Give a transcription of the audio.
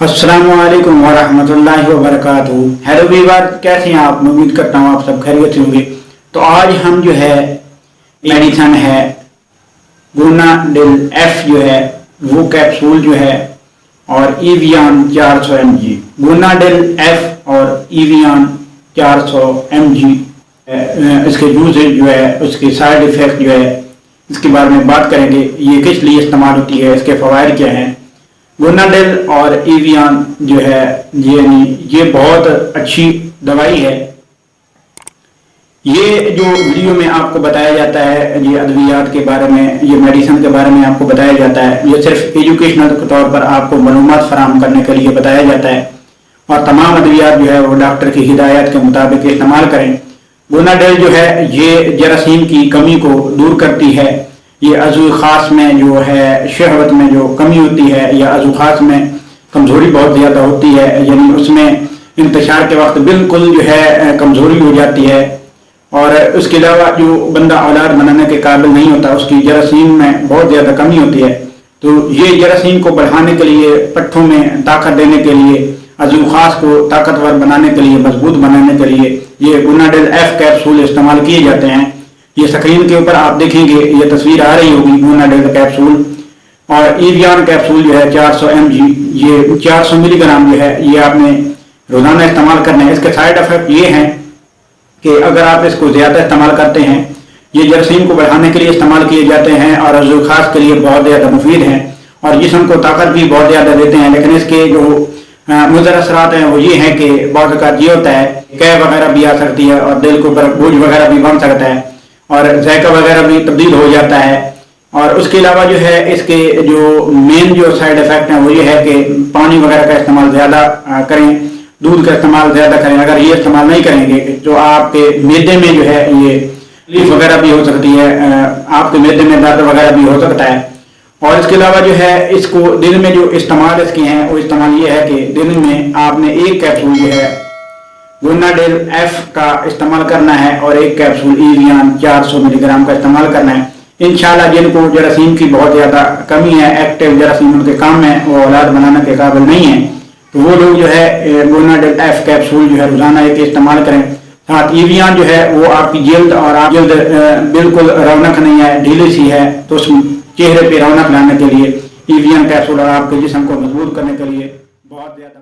अस्सलामुअलैकुम वरहमतुल्लाहि वबरकातुहू। Hello Weaver, कैसे हैं आप? उम्मीद करता हूँ आप सब खैरियत से होंगे। तो आज हम जो है मेडिसन है गुनाडेल एफ जो है वो कैप्सूल जो है और ईवियान 400 mg, गुनाडेल एफ और ईवियान 400 mg इसके यूजेज जो है उसके साइड इफेक्ट जो है इसके बारे में बात करेंगे। ये किस लिए इस्तेमाल होती है, इसके फ़वाइद क्या हैं। गुनाडेल और ईवियान जो है ये बहुत अच्छी दवाई है। ये जो वीडियो में आपको बताया जाता है ये अद्वियात के बारे में, ये मेडिसिन के बारे में आपको बताया जाता है। ये सिर्फ एजुकेशनल के तौर पर आपको मालूमात फराहम करने के लिए बताया जाता है और तमाम अद्वियात जो है वो डॉक्टर की हिदायत के मुताबिक इस्तेमाल करें। गुनाडेल जो है ये जरासीम की कमी को दूर करती है। ये अज़ू ख़ास में जो है शहवत में जो कमी होती है या अज़ू ख़ास में कमज़ोरी बहुत ज़्यादा होती है, यानी उसमें इंतशार के वक्त बिल्कुल जो है कमज़ोरी हो जाती है। और उसके अलावा जो बंदा औलाद बनाने के काबिल नहीं होता उसकी जरासीम में बहुत ज़्यादा कमी होती है। तो ये जरासीम को बढ़ाने के लिए, पट्ठों में ताकत देने के लिए, अज़ू ख़ास को ताकतवर बनाने के लिए, मजबूत बनाने के लिए ये गुनाडेल एफ कैप्सूल इस्तेमाल किए जाते हैं। ये स्क्रीन के ऊपर आप देखेंगे, ये तस्वीर आ रही होगी गुनाडेल कैप्सूल। और ईवियान कैप्सूल जो है 400 mg, ये 400 मिलीग्राम जो है ये आपने रोज़ाना इस्तेमाल करना है। इसके साइड इफेक्ट ये हैं कि अगर आप इसको ज़्यादा इस्तेमाल करते हैं, ये जरासीम को बढ़ाने के लिए इस्तेमाल किए जाते हैं और अज़ू ख़ास के लिए बहुत ज़्यादा मुफीद हैं और जिस्म को ताकत भी बहुत ज़्यादा देते हैं। लेकिन इसके जो मुज़र असरात हैं वो ये हैं कि बहुत ज़्यादा ये होता है, कै वगैरह भी आ सकती है और दिल के ऊपर बोझ वगैरह भी बन सकता है और जायका वगैरह भी तब्दील हो जाता है। और उसके अलावा जो है इसके जो मेन जो साइड इफ़ेक्ट हैं वो ये है कि पानी वगैरह का इस्तेमाल ज़्यादा करें, दूध का इस्तेमाल ज़्यादा करें। अगर ये इस्तेमाल नहीं करेंगे तो आपके मैदे में जो है ये तकलीफ वगैरह भी हो सकती है, आपके मैदे में दर्द वगैरह भी हो सकता है। और इसके अलावा जो है इसको दिन में जो इस्तेमाल इसके हैं वो इस्तेमाल ये है कि दिन में आपने एक कैप्सूल जो है गुनाडेल एफ का इस्तेमाल करना है और एक कैप्सूल ईवियान 400 मिलीग्राम का इस्तेमाल करना है। इंशाल्लाह जिनको जरासीम की बहुत ज़्यादा कमी है, एक्टिव जरासीम उनके काम में वो औलाद बनाने के काबिल नहीं है, तो वो लोग जो है गुनाडेल एफ कैप्सूल जो है रोज़ाना एक इस्तेमाल करें। साथ ईवियान जो है वो आपकी जल्द और आप जल्द बिल्कुल रौनक नहीं है, ढीली सी है, तो उस चेहरे पे रौनक लाने के लिए ईवियान कैप्सूल और आपके जिस्म को मजबूत करने के लिए बहुत ज़्यादा